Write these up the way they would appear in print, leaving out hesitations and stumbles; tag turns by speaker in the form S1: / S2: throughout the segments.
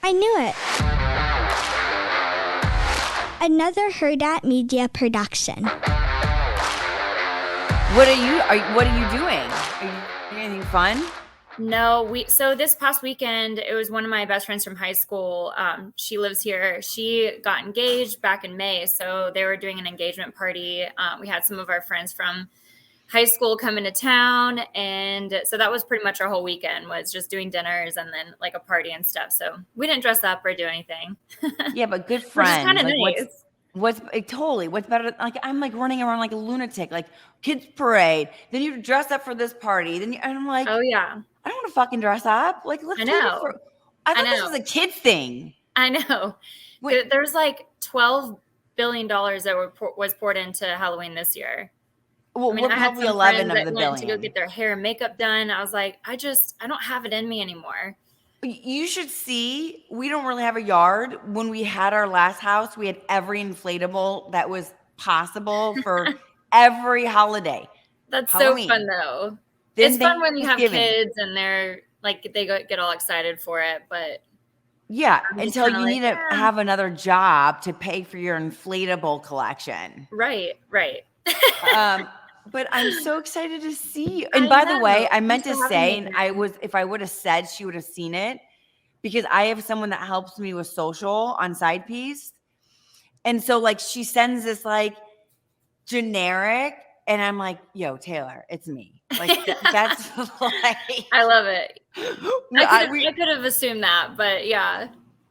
S1: I knew it. Another Hurrdat Media Production.
S2: What are you doing? Are you doing anything fun?
S3: No, so this past weekend, it was one of my best friends from high school. She lives here. She got engaged back in May, so they were doing an engagement party. We had some of our friends from high school come into town, and so that was pretty much our whole weekend, was just doing dinners and then like a party and stuff. So we didn't dress up or do anything.
S2: Yeah, but good friends.
S3: Which is kind of nice.
S2: What's better? Like, I'm like running around like a lunatic, like kids parade. Then you dress up for this party. And I'm like,
S3: oh yeah,
S2: I don't want to fucking dress up. Like, let's do it I thought this was a kid thing.
S3: I know. There's like $12 billion that was poured into Halloween this year.
S2: Well, we're probably 11 of the billion.
S3: To go get their hair and makeup done. I was like, I don't have it in me anymore.
S2: You should see, we don't really have a yard. When we had our last house, we had every inflatable that was possible for every holiday.
S3: That's Halloween. So fun though. It's fun when you have kids and they're like, they get all excited for it, but
S2: yeah, until you need to have another job to pay for your inflatable collection.
S3: Right.
S2: But I'm so excited to see. And by the way, I meant to say, and if I would have said, she would have seen it, because I have someone that helps me with social on Side Piece. And so like she sends this like generic, and I'm like, yo, Taylor, it's me. Like that's like,
S3: I love it. I could have assumed that, but yeah.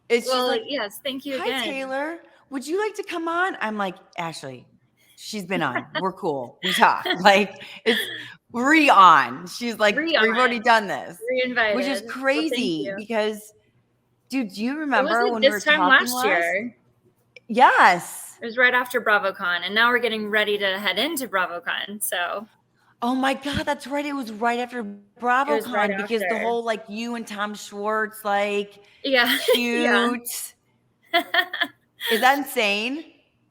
S2: It's just like,
S3: yes, thank you again.
S2: Hi, Taylor. Would you like to come on? I'm like, Ashley, she's been on. We're cool. We talk. Like, it's on. She's like, we've already done this.
S3: Reinvited.
S2: Which is crazy because, dude, do you remember when we were talking last year? Yes.
S3: It was right after BravoCon, and now we're getting ready to head into BravoCon. So.
S2: Oh my God, that's right. It was right after BravoCon because the whole like you and Tom Schwartz, like, cute. Is that insane?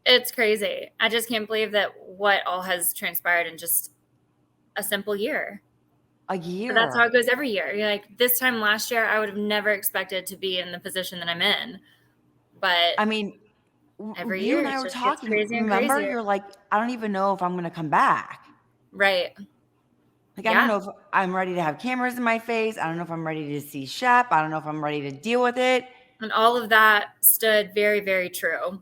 S3: It's crazy. I just can't believe that what all has transpired in just a simple year.
S2: A year.
S3: But that's how it goes every year. You're like, this time last year, I would have never expected to be in the position that I'm in. But
S2: I mean,
S3: every
S2: you
S3: year
S2: and I were talking. Remember, you're like, I don't even know if I'm going to come back.
S3: Right.
S2: Like, I don't know if I'm ready to have cameras in my face. I don't know if I'm ready to see Shep. I don't know if I'm ready to deal with it.
S3: And all of that stood very, very true.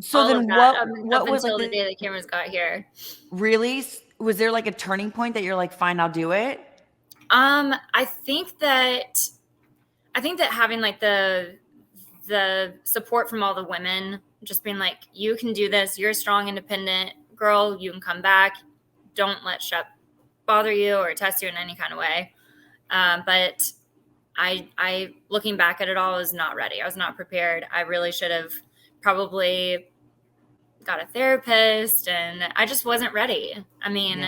S2: So then what was
S3: until the day the cameras got here?
S2: Really? Was there like a turning point that you're like, fine, I'll do it?
S3: I think that having like the support from all the women, just being like, you can do this. You're a strong, independent girl. You can come back. Don't let Shep bother you or test you in any kind of way. But I looking back at it all, was not ready. I was not prepared. I really should have probably got a therapist, and I just wasn't ready. I mean,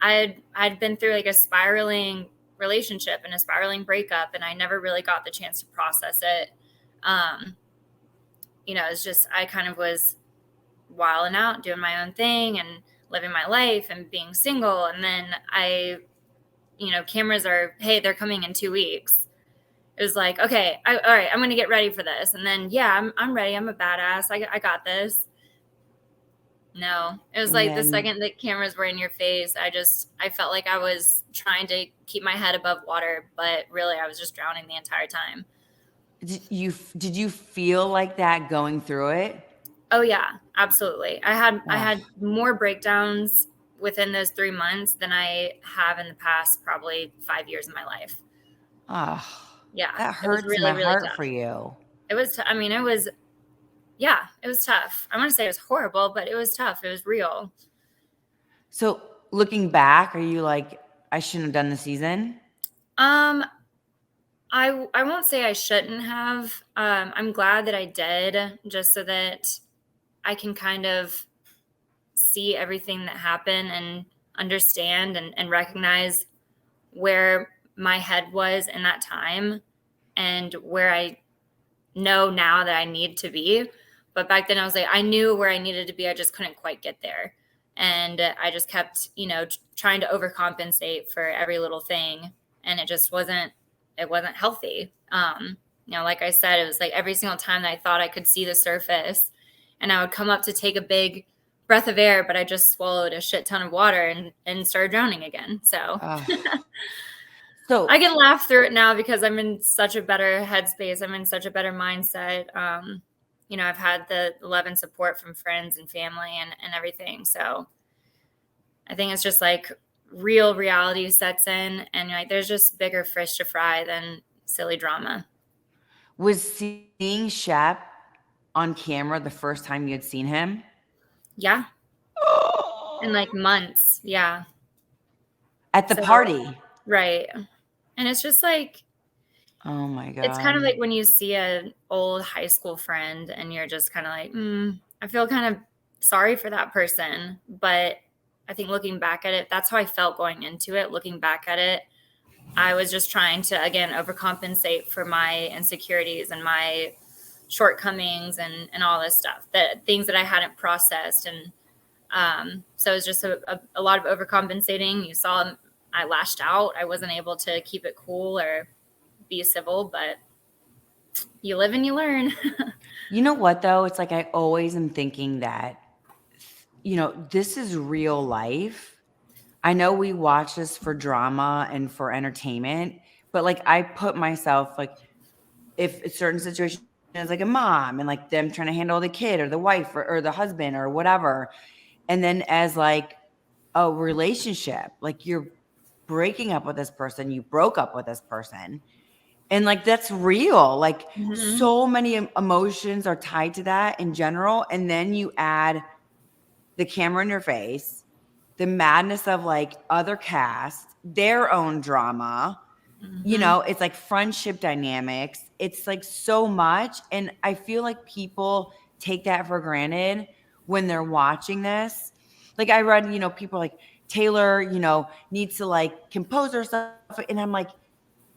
S3: I'd been through like a spiraling relationship and a spiraling breakup, and I never really got the chance to process it. It's just, I kind of was wilding out, doing my own thing and living my life and being single. And then cameras they're coming in 2 weeks. It was like, okay, all right, I'm going to get ready for this. And then, I'm ready. I'm a badass. I got this. No, it was like the second that cameras were in your face, I felt like I was trying to keep my head above water, but really I was just drowning the entire time.
S2: Did you feel like that going through it?
S3: Oh yeah, absolutely. I had more breakdowns within those 3 months than I have in the past probably 5 years of my life.
S2: Oh,
S3: yeah,
S2: that hurts really, my heart for you.
S3: It was. It was tough. I want to say it was horrible, but it was tough. It was real.
S2: So looking back, are you like, I shouldn't have done the season?
S3: I won't say I shouldn't have. I'm glad that I did, just so that I can kind of see everything that happened and understand and recognize where my head was in that time and where I know now that I need to be. But back then I was like, I knew where I needed to be. I just couldn't quite get there. And I just kept, trying to overcompensate for every little thing. And it just wasn't healthy. like I said, it was like every single time that I thought I could see the surface and I would come up to take a big breath of air, but I just swallowed a shit ton of water and started drowning again. So,
S2: so
S3: I can laugh through it now because I'm in such a better headspace. I'm in such a better mindset. I've had the love and support from friends and family and everything. So I think it's just like real reality sets in, and like there's just bigger fish to fry than silly drama.
S2: Was seeing Shep on camera the first time you had seen him?
S3: Yeah. In like months. Yeah.
S2: At the party.
S3: Right. And it's just like,
S2: oh my God.
S3: It's kind of like when you see an old high school friend and you're just kind of like, I feel kind of sorry for that person. But I think looking back at it, that's how I felt going into it. Looking back at it, I was just trying to, again, overcompensate for my insecurities and my shortcomings and all this stuff, that things that I hadn't processed. And so it was just a lot of overcompensating. You saw I lashed out. I wasn't able to keep it cool or be civil, but you live and you learn.
S2: You know what, though? It's like I always am thinking that, this is real life. I know we watch this for drama and for entertainment, but like I put myself, like if a certain situation is like a mom and like them trying to handle the kid or the wife or the husband or whatever. And then as like a relationship, like you're breaking up with this person, you broke up with this person. And like, that's real. Like so many emotions are tied to that in general. And then you add the camera in your face, the madness of like other cast, their own drama, it's like friendship dynamics. It's like so much. And I feel like people take that for granted when they're watching this. Like I read, people like Taylor, needs to like compose herself. And I'm like,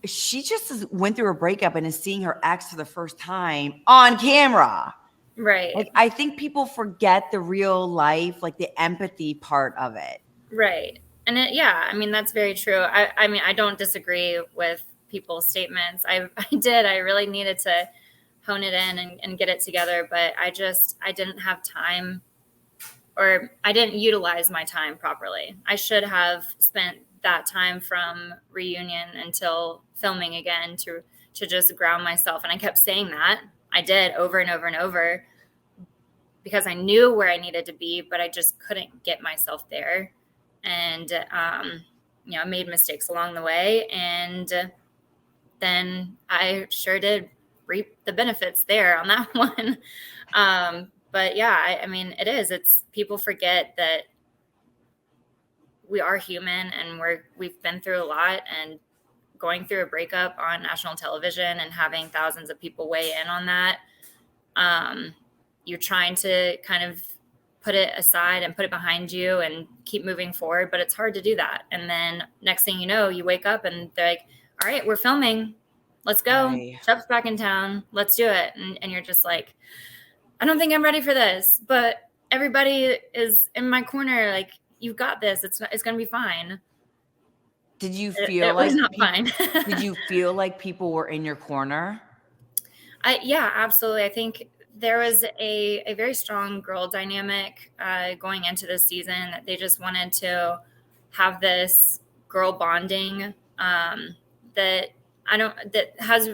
S2: she just went through a breakup and is seeing her ex for the first time on camera.
S3: Right.
S2: Like, I think people forget the real life, like the empathy part of it.
S3: Right. And that's very true. I don't disagree with people's statements. I really needed to hone it in and get it together, but I didn't have time, or I didn't utilize my time properly. I should have spent that time from reunion until filming again to just ground myself. And I kept saying that. I did over and over and over because I knew where I needed to be, but I just couldn't get myself there. And, I made mistakes along the way. And then I sure did reap the benefits there on that one. But yeah, it's people forget that we are human and we've been through a lot, and going through a breakup on national television and having thousands of people weigh in on that. You're trying to kind of put it aside and put it behind you and keep moving forward, but it's hard to do that. And then next thing you know, you wake up and they're like, all right, we're filming. Let's go. Shep's back in town. Let's do it. And you're just like, I don't think I'm ready for this, but everybody is in my corner. Like, you've got this. It's going to be fine.
S2: Did you feel like
S3: it was not fine?
S2: Did you feel like people were in your corner?
S3: Yeah, absolutely. I think there was a very strong girl dynamic going into this season, that they just wanted to have this girl bonding that has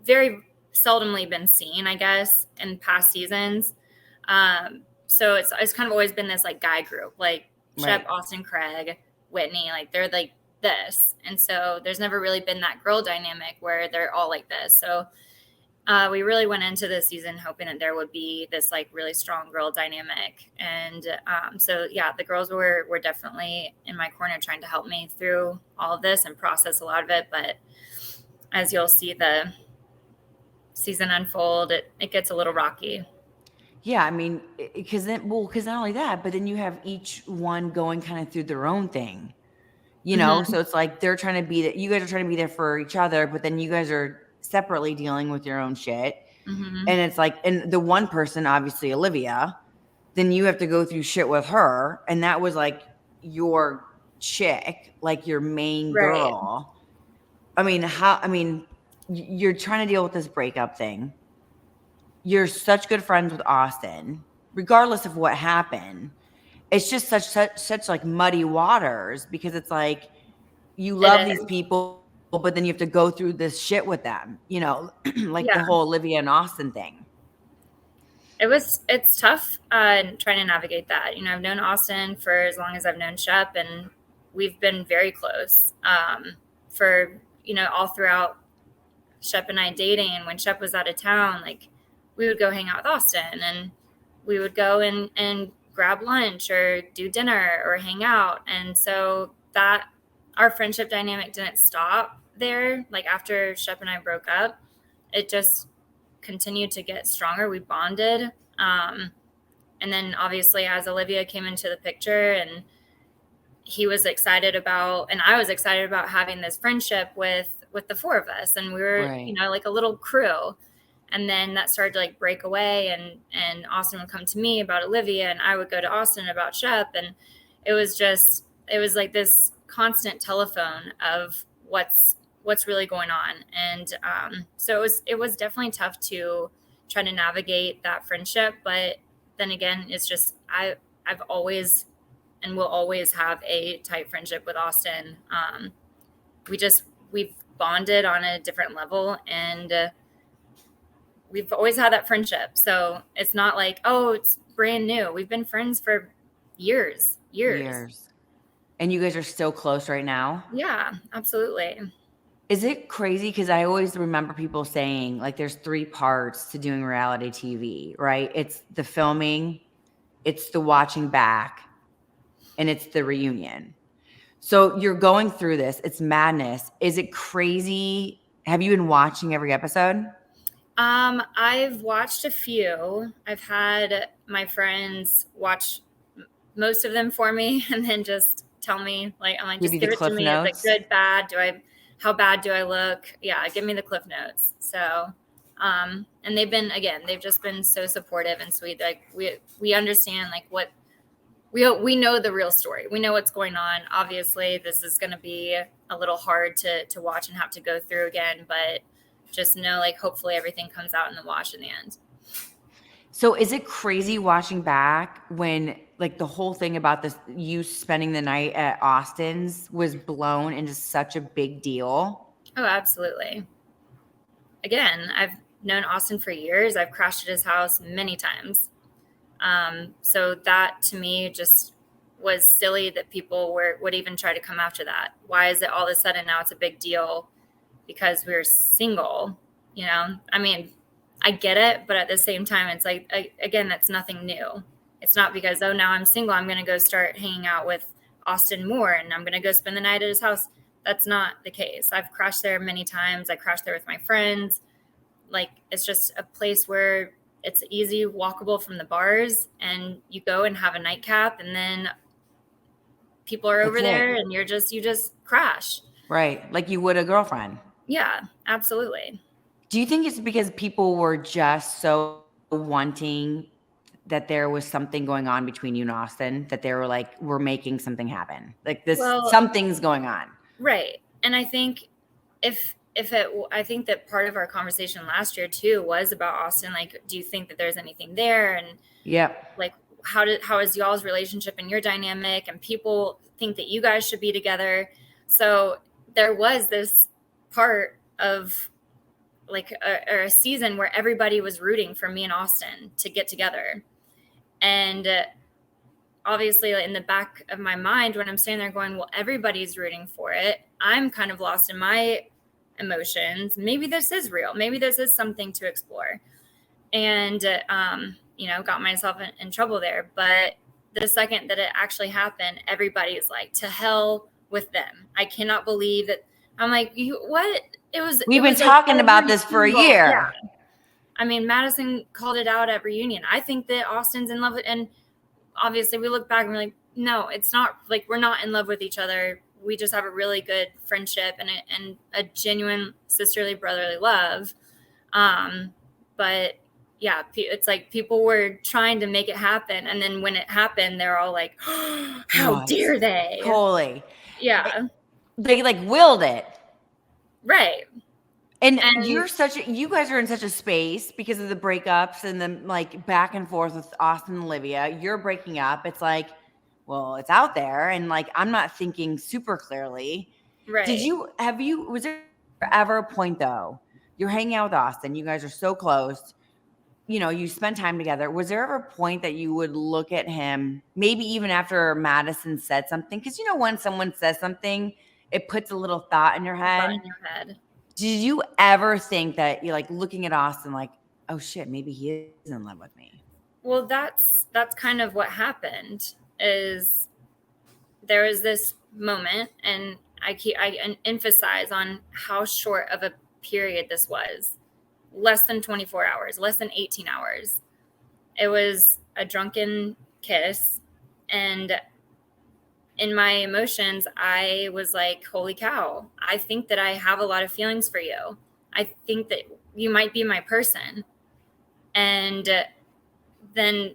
S3: very seldomly been seen, I guess, in past seasons. So it's kind of always been this like guy group, like Shep, right. Austin, Craig, Whitney, like they're like this. And so there's never really been that girl dynamic where they're all like this. So we really went into this season hoping that there would be this like really strong girl dynamic. And so, yeah, the girls were definitely in my corner trying to help me through all of this and process a lot of it. But as you'll see the season unfold, it gets a little rocky.
S2: Yeah, I mean, because not only that, but then you have each one going kind of through their own thing, So it's like they're trying to be that you guys are trying to be there for each other, but then you guys are separately dealing with your own shit. And it's like, and the one person, obviously Olivia, then you have to go through shit with her, and that was like your chick, like your main girl. I mean, you're trying to deal with this breakup thing. You're such good friends with Austin, regardless of what happened. It's just such like muddy waters, because it's like you love these people, but then you have to go through this shit with them, like the whole Olivia and Austin thing.
S3: It's tough trying to navigate that. I've known Austin for as long as I've known Shep, and we've been very close for, all throughout Shep and I dating. And when Shep was out of town, like, we would go hang out with Austin, and we would go and grab lunch or do dinner or hang out. And so that our friendship dynamic didn't stop there. Like, after Shep and I broke up, it just continued to get stronger. We bonded. And then obviously as Olivia came into the picture, and he was excited about, and I was excited about having this friendship with the four of us. And we were,
S2: Right.
S3: Like a little crew. And then that started to like break away, and Austin would come to me about Olivia, and I would go to Austin about Shep. And it was like this constant telephone of what's really going on. And so it was definitely tough to try to navigate that friendship. But then again, it's just I've always and will always have a tight friendship with Austin. We've bonded on a different level, and we've always had that friendship. So it's not like, oh, it's brand new. We've been friends for years.
S2: And you guys are still close right now?
S3: Yeah, absolutely.
S2: Is it crazy? Because I always remember people saying, like, there's 3 parts to doing reality TV, right? It's the filming, it's the watching back, and it's the reunion. So you're going through this. It's madness. Is it crazy? Have you been watching every episode?
S3: I've watched a few. I've had my friends watch most of them for me, and then just tell me, like, I'm like, just give it to me. Notes? It's like, good, bad. How bad do I look? Yeah, give me the cliff notes. So, and they've just been so supportive and sweet. Like, we understand, like, what we know the real story. We know what's going on. Obviously, this is going to be a little hard to watch and have to go through again, but just know, like, hopefully everything comes out in the wash in the end.
S2: So is it crazy watching back when, like, the whole thing about this, you spending the night at Austin's was blown into such a big deal?
S3: Oh, absolutely. Again, I've known Austin for years. I've crashed at his house many times. So that to me just was silly that people would even try to come after that. Why is it all of a sudden now it's a big deal because we're single? I mean, I get it, but at the same time, it's like, again, that's nothing new. It's not because, oh, now I'm single, I'm going to go start hanging out with Austin more, and I'm going to go spend the night at his house. That's not the case. I've crashed there many times. I crashed there with my friends. Like, it's just a place where it's easy, walkable from the bars, and you go and have a nightcap, and then people are over there, and you just crash.
S2: Right. Like you would a girlfriend.
S3: Yeah, absolutely.
S2: Do you think it's because people were just so wanting that there was something going on between you and Austin, that they were like, we're making something happen? Like this, something's going on. Right.
S3: And I think I think that part of our conversation last year too was about Austin. Like, do you think that there's anything there? And like, how is y'all's relationship and your dynamic? And people think that you guys should be together. So there was this part of like a season where everybody was rooting for me and Austin to get together. And obviously in the back of my mind, when I'm standing there going, well, everybody's rooting for it, I'm kind of lost in my emotions. Maybe this is real. Maybe this is something to explore. And, got myself in trouble there. But the second that it actually happened, everybody's like, to hell with them. I cannot believe that. I'm like, what?
S2: We've been talking about this for a year.
S3: Yeah. I mean, Madison called it out at reunion. I think that Austin's in love with, and obviously we look back and we're like, no, it's not, like, we're not in love with each other. We just have a really good friendship and a genuine sisterly, brotherly love. But yeah, it's like people were trying to make it happen. And then when it happened, they're all like, oh, how dare they?
S2: Totally.
S3: Yeah.
S2: They like willed it.
S3: Right.
S2: And you guys are in such a space because of the breakups and the like back and forth with Austin and Olivia. You're breaking up. It's like, well, it's out there. And like, I'm not thinking super clearly.
S3: Right.
S2: Was there ever a point though, you're hanging out with Austin, you guys are so close, you know, you spend time together. Was there ever a point that you would look at him, maybe even after Madison said something? Because, you know, when someone says something, it puts a little thought in your head. Did you ever think that you're like looking at Austin like, oh shit, maybe he is in love with me?
S3: Well, that's kind of what happened. Is there was this moment, and I emphasize on how short of a period this was. Less than 24 hours, less than 18 hours. It was a drunken kiss, and in my emotions, I was like, holy cow, I think that I have a lot of feelings for you. I think that you might be my person. And then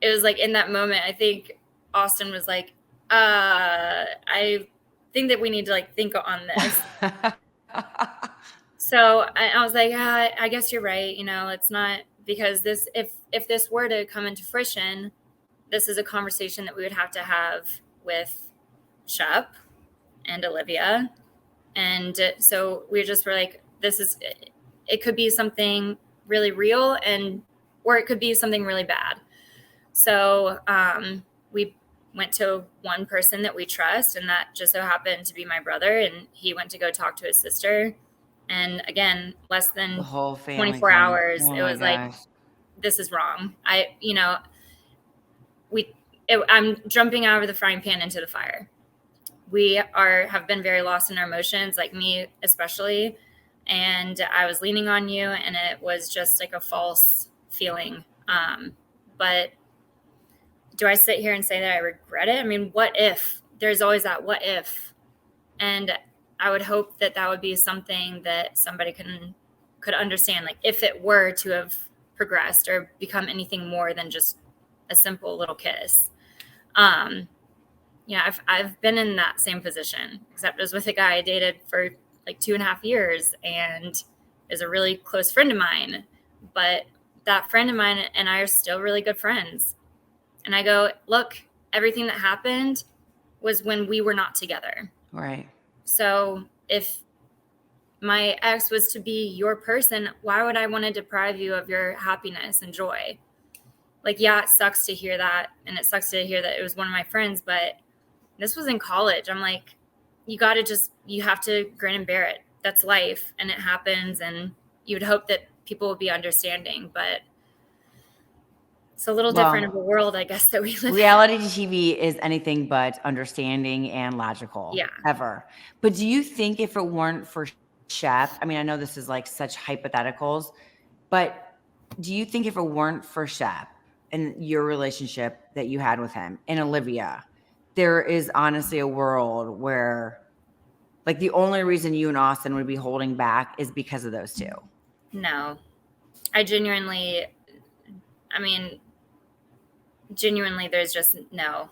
S3: it was like in that moment, I think Austin was like, I think that we need to like think on this. So I was like, I guess you're right. You know, it's not, because this, if this were to come into fruition, this is a conversation that we would have to have with Shep and Olivia. And so we just were like, it could be something really real, or it could be something really bad. So we went to one person that we trust, and that just so happened to be my brother, and he went to go talk to his sister. And again, less than 24 hours, it was like, this is wrong. I'm jumping out of the frying pan into the fire. We have been very lost in our emotions, like me especially. And I was leaning on you, and it was just like a false feeling. But do I sit here and say that I regret it? I mean, what if? There's always that what if. And I would hope that would be something that somebody could understand. Like if it were to have progressed or become anything more than just a simple little kiss. I've been in that same position, except it was with a guy I dated for like 2.5 years and is a really close friend of mine. But that friend of mine and I are still really good friends. And I go, look, everything that happened was when we were not together.
S2: Right.
S3: So if my ex was to be your person, why would I want to deprive you of your happiness and joy? Like, yeah, it sucks to hear that. And it sucks to hear that it was one of my friends, but this was in college. I'm like, you have to grin and bear it. That's life, and it happens. And you would hope that people would be understanding, but it's a little different of a world, I guess, that we live in.
S2: Reality TV is anything but understanding and logical.
S3: Yeah.
S2: Ever. But do you think if it weren't for Shep, I mean, I know this is like such hypotheticals, but do you think if it weren't for Shep and your relationship that you had with him and Olivia, there is honestly a world where like the only reason you and Austin would be holding back is because of those two?
S3: No. I genuinely, there's just no.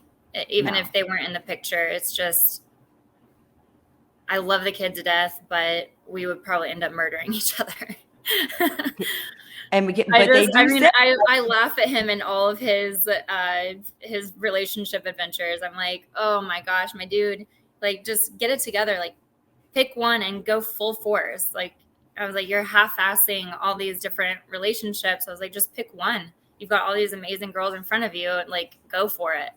S3: Even if they weren't in the picture, it's just, I love the kid to death, but we would probably end up murdering each other. I laugh at him in all of his relationship adventures. I'm like, oh my gosh, my dude, like just get it together. Like pick one and go full force. Like I was like, you're half-assing all these different relationships. I was like, just pick one. You've got all these amazing girls in front of you, and like go for it.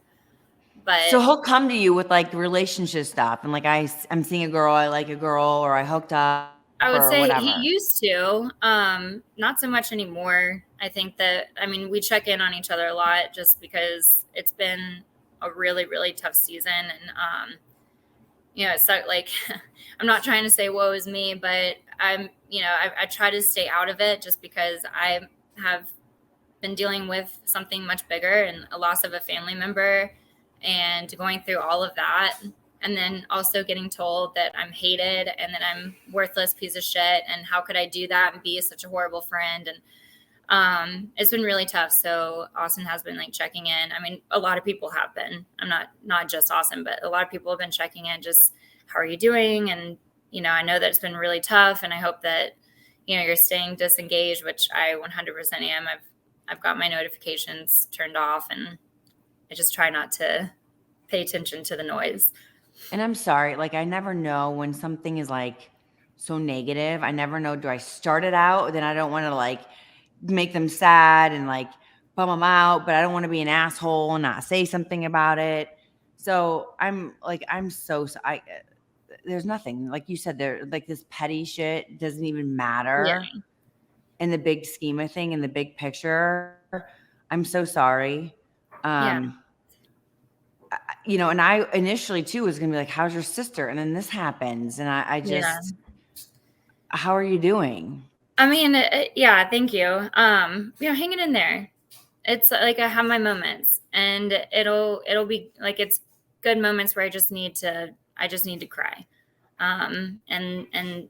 S3: But
S2: so he'll come to you with like relationship stuff, and like I'm seeing a girl, I like a girl, or I hooked up.
S3: I would say whatever. He used to, not so much anymore. I think that, we check in on each other a lot just because it's been a really, really tough season. And, it's like, I'm not trying to say woe is me, but I try to stay out of it just because I have been dealing with something much bigger and a loss of a family member and going through all of that. And then also getting told that I'm hated and that I'm worthless piece of shit. And how could I do that and be such a horrible friend? And it's been really tough. So Austin has been like checking in. A lot of people have been. I'm not just Austin, but a lot of people have been checking in. Just how are you doing? And I know that it's been really tough, and I hope that, you're staying disengaged, which I 100% am. I've got my notifications turned off, and I just try not to pay attention to the noise.
S2: And I'm sorry, like, I never know when something is like so negative. I never know, do I start it out? Then I don't want to like make them sad and like bum them out, but I don't want to be an asshole and not say something about it. So there's nothing, like you said, there, like, this petty shit doesn't even matter in the big scheme of thing, in the big picture. I'm so sorry. And I initially too was going to be like, how's your sister? And then this happens. And I just, how are you doing?
S3: I mean, thank you. Hanging in there. It's like I have my moments, and it'll be like, it's good moments where I just need to cry. And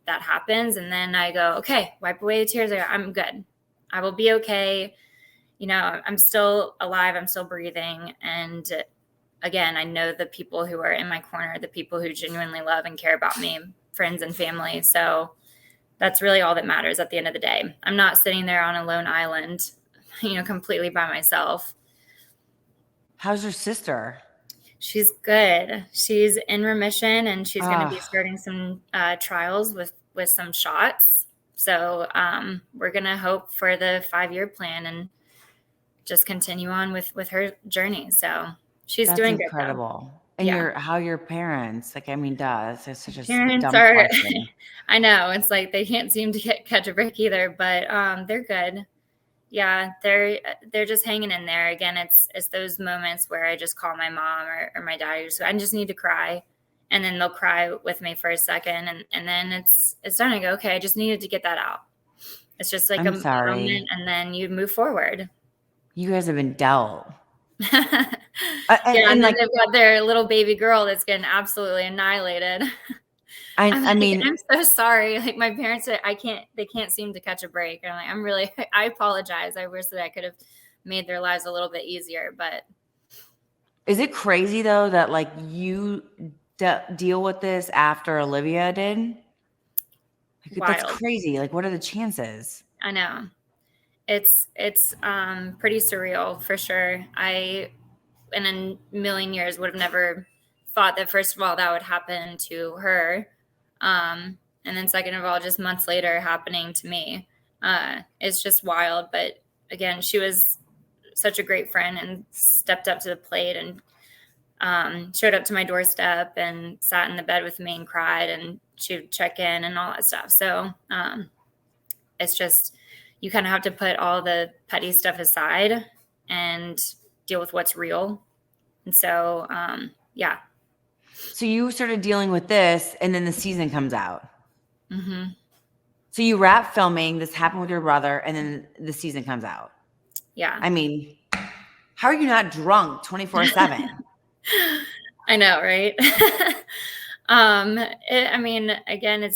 S3: that happens. And then I go, okay, wipe away the tears. I'm good. I will be okay. I'm still alive. I'm still breathing. And again, I know the people who are in my corner, the people who genuinely love and care about me, friends and family. So that's really all that matters at the end of the day. I'm not sitting there on a lone island, completely by myself.
S2: How's your sister?
S3: She's good. She's in remission, and she's going to be starting some trials with some shots. So we're going to hope for the 5-year plan and just continue on with her journey. So she's doing good. That's
S2: incredible. And how your parents, like, I mean, it's such a
S3: parents
S2: dumb question.
S3: I know, it's like they can't seem to catch a break either, but they're good. Yeah, they're just hanging in there. Again, it's those moments where I just call my mom or my dad. I just need to cry, and then they'll cry with me for a second, and then it's done. I go, okay, I just needed to get that out. It's just like moment, and then you move forward.
S2: You guys have been dealt.
S3: And then they've got their little baby girl that's getting absolutely annihilated. I mean, I'm so sorry. Like, my parents, they can't seem to catch a break. And I'm like, I apologize. I wish that I could have made their lives a little bit easier, but.
S2: Is it crazy though, that like you deal with this after Olivia did? Like, that's crazy. Like, what are the chances?
S3: I know. It's pretty surreal for sure. I, in a million years, would have never thought that, first of all, that would happen to her. And then second of all, just months later happening to me. It's just wild. But again, she was such a great friend and stepped up to the plate and showed up to my doorstep and sat in the bed with me and cried, and she would check in and all that stuff. So it's just, you kind of have to put all the petty stuff aside and deal with what's real. And so,
S2: So you started dealing with this, and then the season comes out.
S3: Mm-hmm.
S2: So you wrap filming, this happened with your brother, and then the season comes out.
S3: Yeah.
S2: I mean, how are you not drunk 24/7?
S3: I know, right? Again,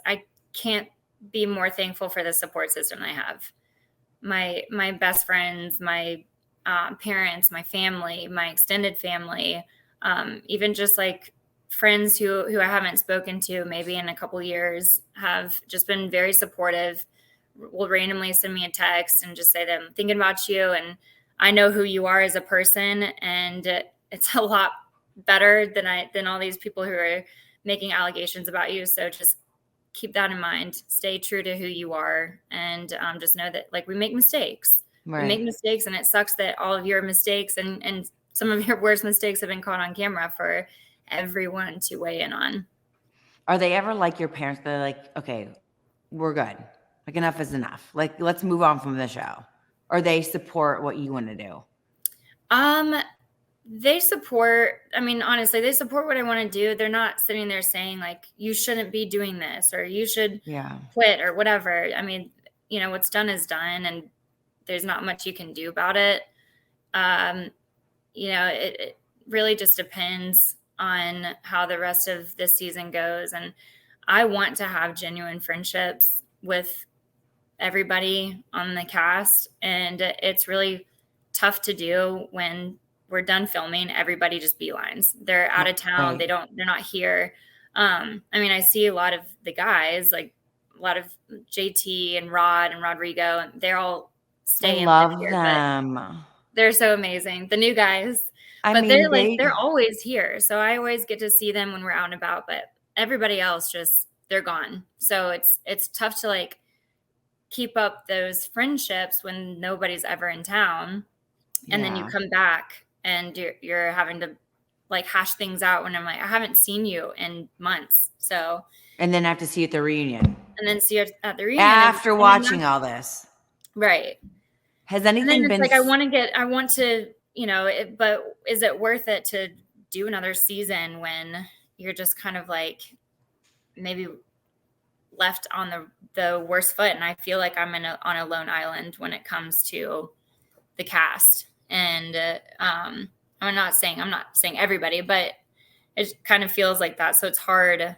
S3: I can't be more thankful for the support system I have. My best friends, my parents, my family, my extended family, even just like friends who I haven't spoken to maybe in a couple years, have just been very supportive. Will randomly send me a text and just say that I'm thinking about you, and I know who you are as a person, and it's a lot better than all these people who are making allegations about you. So just keep that in mind. Stay true to who you are, and just know that, like, we make mistakes. Right. We make mistakes, and it sucks that all of your mistakes and some of your worst mistakes have been caught on camera for everyone to weigh in on.
S2: Are they ever like your parents? They're like, okay, we're good. Like, enough is enough. Like, let's move on from the show. Or they support what you want to do?
S3: They support, honestly, they support what I want to do. They're not sitting there saying, like, you shouldn't be doing this, or you should quit, or whatever. I mean, what's done is done, and there's not much you can do about it. It really just depends on how the rest of this season goes. And I want to have genuine friendships with everybody on the cast. And it's really tough to do when we're done filming. Everybody just beelines. They're out of town. Right. They're not here. I mean, I see a lot of the guys, like a lot of JT and Rod and Rodrigo, and they're all stay
S2: I
S3: and live
S2: love
S3: here,
S2: them.
S3: but they're so amazing. The new guys,
S2: I
S3: but
S2: mean,
S3: they're always here. So I always get to see them when we're out and about, but everybody else they're gone. So it's tough to like keep up those friendships when nobody's ever in town. And then you come back and you're having to like hash things out when I'm like, I haven't seen you in months. So,
S2: and then I have to see you at the reunion.
S3: And then see you at the reunion.
S2: After watching all this.
S3: Right.
S2: Has anything been
S3: like, I want to, but is it worth it to do another season when you're just kind of like maybe left on the worst foot? And I feel like I'm on a lone island when it comes to the cast. And I'm not saying everybody, but it kind of feels like that. So it's hard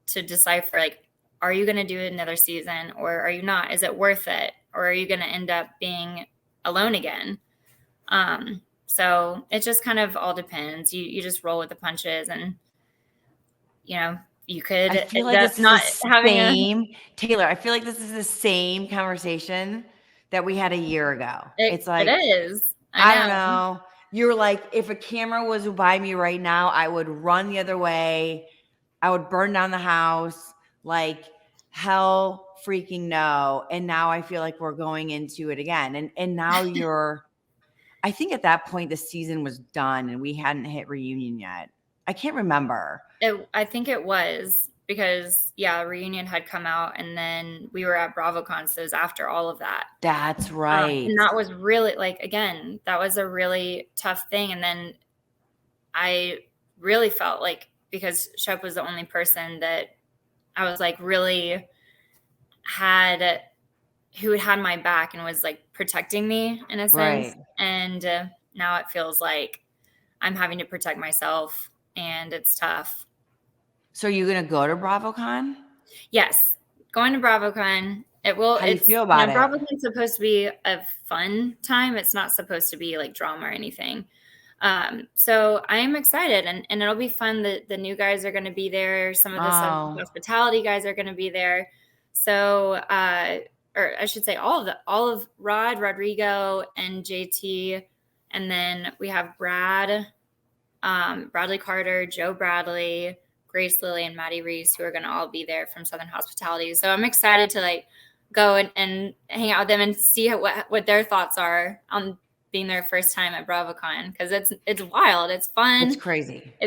S3: to decipher, like, are you going to do another season or are you not? Is it worth it? Or are you going to end up being alone again? So it just kind of all depends. You just roll with the punches, and you could.
S2: I feel like this is Taylor. I feel like this is the same conversation that we had a year ago. It's like
S3: it is.
S2: I don't know. You're like, if a camera was by me right now, I would run the other way. I would burn down the house. Like, hell freaking no. And now I feel like we're going into it again. And now I think at that point the season was done and we hadn't hit reunion yet. I can't remember.
S3: I think it was because reunion had come out and then we were at BravoCon. So it was after all of that.
S2: That's right.
S3: And that was really that was a really tough thing. And then I really felt like, because Shep was the only person that I was like really who had my back and was like protecting me in a sense.
S2: Right.
S3: And now it feels like I'm having to protect myself and it's tough.
S2: So are you going to go to BravoCon?
S3: Yes. Going to BravoCon. It will.
S2: How do you feel about it?
S3: BravoCon's supposed to be a fun time. It's not supposed to be like drama or anything. So I am excited and it'll be fun. The new guys are going to be there. Some of the hospitality guys are going to be there. So, or I should say all of Rod, Rodrigo, and JT. And then we have Brad, Bradley Carter, Joe Bradley, Grace Lilly, and Maddie Reese, who are going to all be there from Southern Hospitality. So I'm excited to like go and hang out with them and see what their thoughts are on being their first time at BravoCon, because it's wild. It's fun.
S2: It's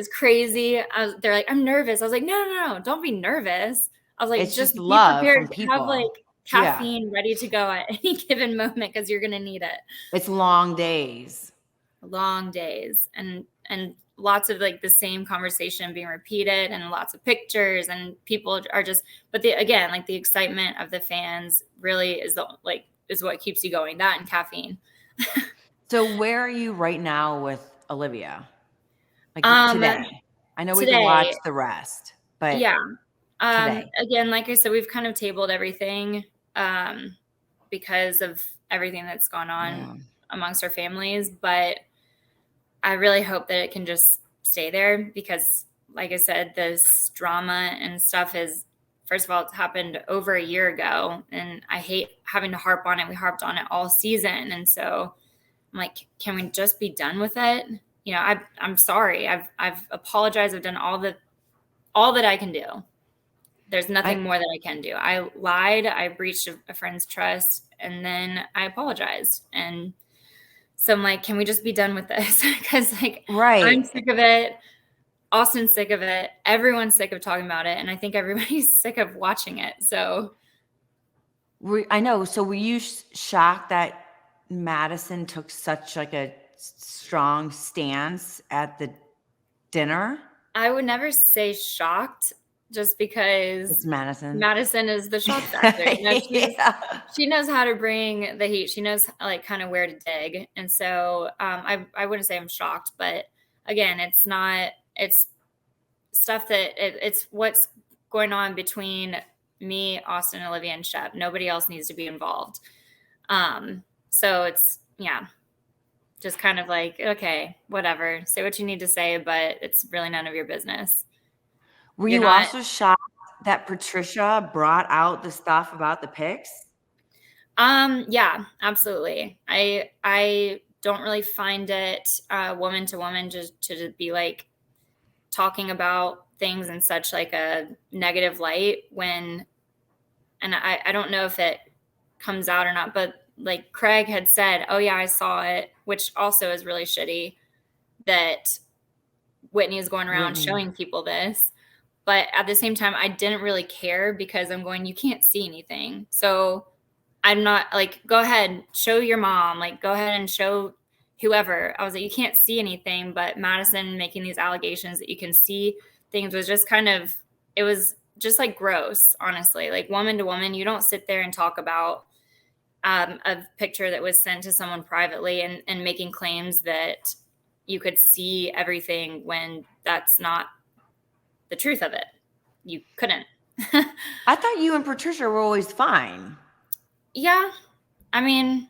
S2: crazy.
S3: They're like, I'm nervous. I was like, no, don't be nervous. I was like,
S2: it's just
S3: be
S2: love
S3: prepared
S2: from people.
S3: To have like caffeine ready to go at any given moment because you're going to need it.
S2: It's long days.
S3: And lots of like the same conversation being repeated and lots of pictures, and people are just, but the excitement of the fans really is what keeps you going, that and caffeine.
S2: So where are you right now with Olivia? Like today? I know we can watch the rest, but
S3: today. Again, like I said, we've kind of tabled everything because of everything that's gone on amongst our families, but I really hope that it can just stay there because, like I said, this drama and stuff is, first of all, it's happened over a year ago, and I hate having to harp on it. We harped on it all season, and so I'm like, can we just be done with it? I'm sorry. I've apologized. I've done all that I can do. There's nothing more that I can do. I lied. I breached a friend's trust, and then I apologized. And so I'm like, can we just be done with this? Because I'm sick of it. Austin's sick of it. Everyone's sick of talking about it. And I think everybody's sick of watching it. So
S2: I know. So were you shocked that Madison took such like a strong stance at the dinner?
S3: I would never say shocked just because
S2: it's Madison.
S3: Madison is the shock factor. She knows how to bring the heat. She knows like kind of where to dig. And so I wouldn't say I'm shocked, but again, it's stuff that it's what's going on between me, Austin, Olivia, and Shep. Nobody else needs to be involved. So it's, just kind of like, okay, whatever, say what you need to say, but it's really none of your business.
S2: Were you also shocked that Patricia brought out the stuff about the pics?
S3: Yeah, absolutely. I don't really find it woman to woman just to be like talking about things in such like a negative light when, and I don't know if it comes out or not, but like Craig had said, oh yeah, I saw it, which also is really shitty that Whitney is going around showing people this. But at the same time, I didn't really care because I'm going, you can't see anything. So I'm not like, go ahead, show your mom, like go ahead and show whoever. I was like, you can't see anything, but Madison making these allegations that you can see things was just kind of, it was just like gross, honestly. Like woman to woman, you don't sit there and talk about a picture that was sent to someone privately and making claims that you could see everything when that's not the truth of it. You couldn't.
S2: I thought you and Patricia were always fine.
S3: Yeah. I mean,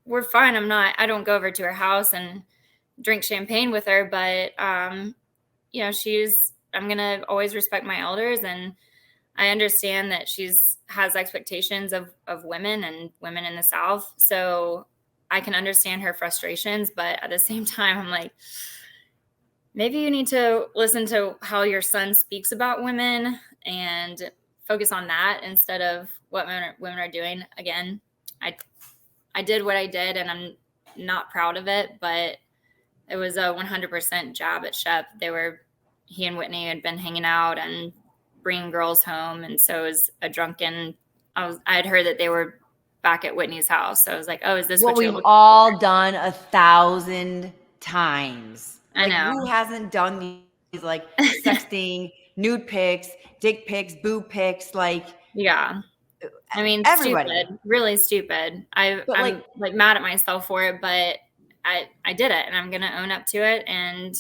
S3: we're fine. I don't go over to her house and drink champagne with her, but, you know, I'm going to always respect my elders. And I understand that has expectations of women and women in the South. So I can understand her frustrations, but at the same time, I'm like, maybe you need to listen to how your son speaks about women and focus on that instead of what women are doing. Again, I did what I did and I'm not proud of it, but it was a 100% jab at Shep. He and Whitney had been hanging out and bringing girls home. And so it was a drunken, I had heard that they were back at Whitney's house. So I was like, oh, is this what
S2: we've all done 1,000 times?
S3: I know.
S2: Who hasn't done these like sexting, nude pics, dick pics, boob pics? Like,
S3: yeah. I mean, everybody. Stupid, really stupid. I'm like mad at myself for it, but I did it and I'm going to own up to it. And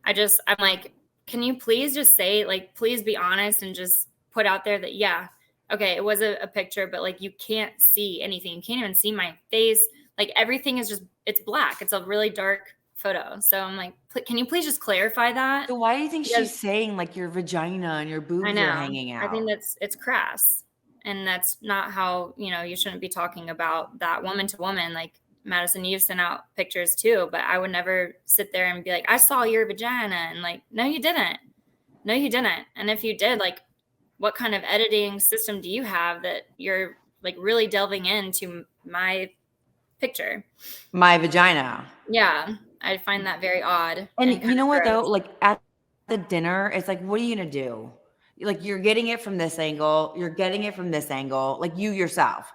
S3: I'm like, can you please just say, like, please be honest and just put out there that, yeah, okay, it was a picture, but like, you can't see anything. You can't even see my face. Like everything is it's black. It's a really dark photo. So I'm like, can you please just clarify that?
S2: So why do you think she's saying like your vagina and your boobs are hanging out?
S3: I think it's crass. And that's not how, you shouldn't be talking about that woman to woman. Like Madison, you've sent out pictures too, but I would never sit there and be like, I saw your vagina. And like, no, you didn't. No, you didn't. And if you did, like, what kind of editing system do you have that you're like really delving into my picture?
S2: My vagina.
S3: Yeah. I find that very odd.
S2: And you know what though? Like at the dinner, it's like, what are you going to do? Like you're getting it from this angle. You're getting it from this angle. Like you yourself.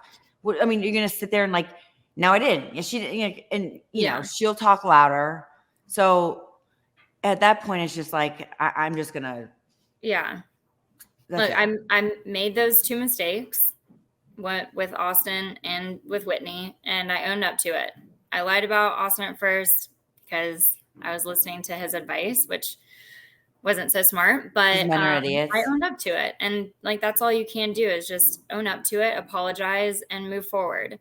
S2: I mean, you're going to sit there and like, no, I didn't. Yeah, she didn't. And you know, she'll talk louder. So at that point, it's just like, I'm just going to.
S3: Yeah. Look, I made those two mistakes with Austin and with Whitney, and I owned up to it. I lied about Austin at first because I was listening to his advice, which wasn't so smart, but I owned up to it. And like, that's all you can do is just own up to it, apologize, and move forward.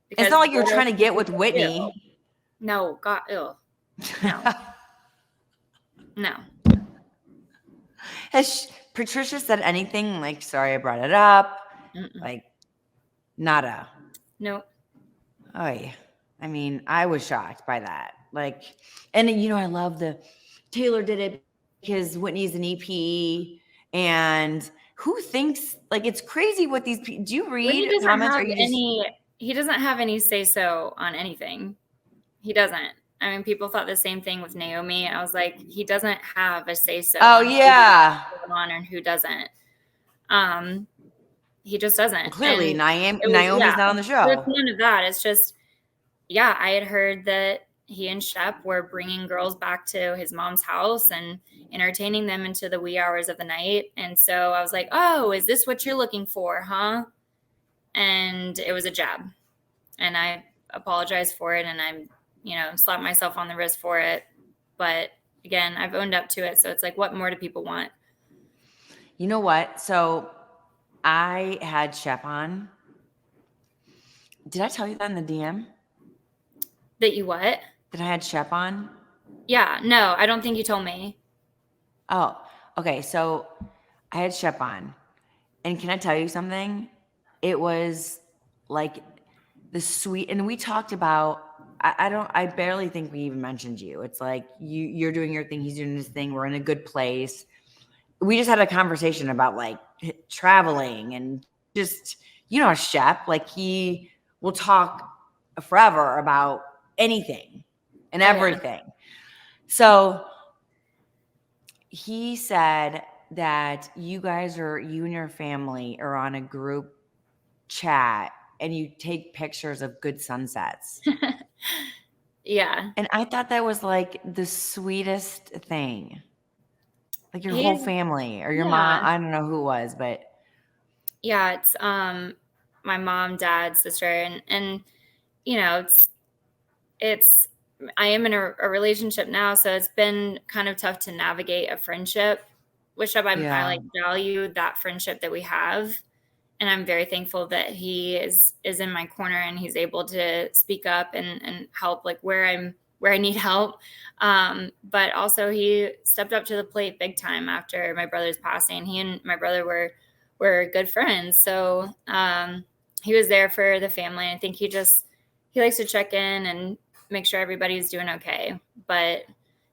S2: Because it's not like you're trying to get with Whitney.
S3: No, God, ew. No. No.
S2: Has Patricia said anything like, sorry, I brought it up? Like, nada.
S3: Nope.
S2: I mean, I was shocked by that. Like, and I love Taylor did it because Whitney's an EP, and who thinks, like, it's crazy what these people, do you read comments?
S3: He doesn't have any say-so on anything. He doesn't. I mean, people thought the same thing with Naomi. I was like, he doesn't have a say-so.
S2: Oh, yeah.
S3: Who's going on and who doesn't. He just doesn't.
S2: Well, clearly, Naomi's not on the show.
S3: It's none of that. It's just, yeah, I had heard that he and Shep were bringing girls back to his mom's house and entertaining them into the wee hours of the night. And so I was like, oh, is this what you're looking for, huh? And it was a jab. And I apologized for it. And I'm, slapped myself on the wrist for it. But again, I've owned up to it. So it's like, what more do people want?
S2: You know what? So I had Shep on. Did I tell you that in the DM?
S3: That you what?
S2: That I had Shep on?
S3: Yeah. No, I don't think you told me.
S2: Oh, okay. So I had Shep on, and can I tell you something? It was like the sweet, and we talked about. I barely think we even mentioned you. It's like you're doing your thing, he's doing his thing. We're in a good place. We just had a conversation about like traveling and just, Shep, like he will talk forever about anything and
S3: Oh, yeah.
S2: everything. So he said that you and your family are on a group chat and you take pictures of good sunsets.
S3: Yeah.
S2: And I thought that was like the sweetest thing. Like your whole
S3: He's,
S2: family or your
S3: yeah.
S2: mom, I don't know who it was, but
S3: Yeah, it's my mom, dad, sister, and it's I am in a relationship now, so it's been kind of tough to navigate a friendship, which I
S2: yeah.
S3: like value that friendship that we have. And I'm very thankful that he is in my corner and he's able to speak up and help like where I need help. But also he stepped up to the plate big time after my brother's passing. He and my brother were good friends. So he was there for the family. I think he likes to check in and make sure everybody's doing okay. But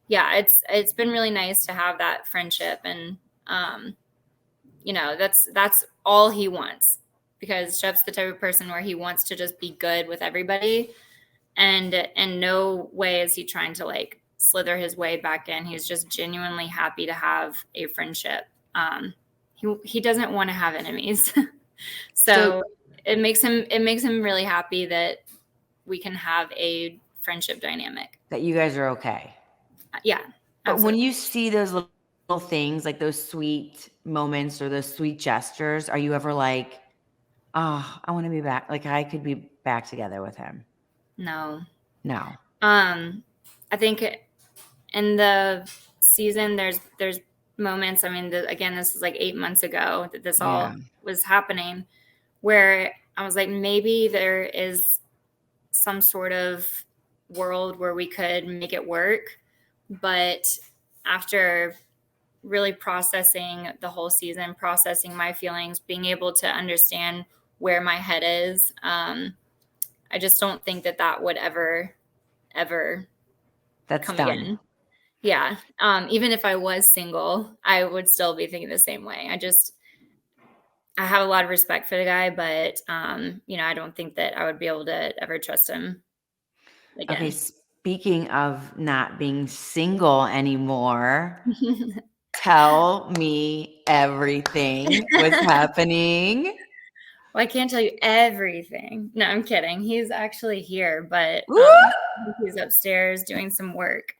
S3: yeah, it's been really nice to have that friendship, and that's all he wants, because Shep's the type of person where he wants to just be good with everybody, and in no way is he trying to like slither his way back in. He's just genuinely happy to have a friendship. He doesn't want to have enemies. So it makes him really happy that we can have a friendship dynamic.
S2: That you guys are okay.
S3: Yeah.
S2: But
S3: Absolutely.
S2: when you see those little things, like those sweet moments or those sweet gestures, are you ever like, oh, I want to be back? Like I could be back together with him.
S3: No.
S2: I
S3: think in the season, there's moments. I mean, again, this is like 8 months ago that this all was happening, where I was like, maybe there is some sort of world where we could make it work. But after really processing the whole season, processing my feelings, being able to understand where my head is, I just don't think that would ever
S2: that's
S3: come
S2: done.
S3: again. Yeah. Even if I was single, I would still be thinking the same way. I have a lot of respect for the guy, but I don't think that I would be able to ever trust him again.
S2: Okay, speaking of not being single anymore, tell me everything what's happening.
S3: Well, I can't tell you everything. No, I'm kidding. He's actually here, but he's upstairs doing some work.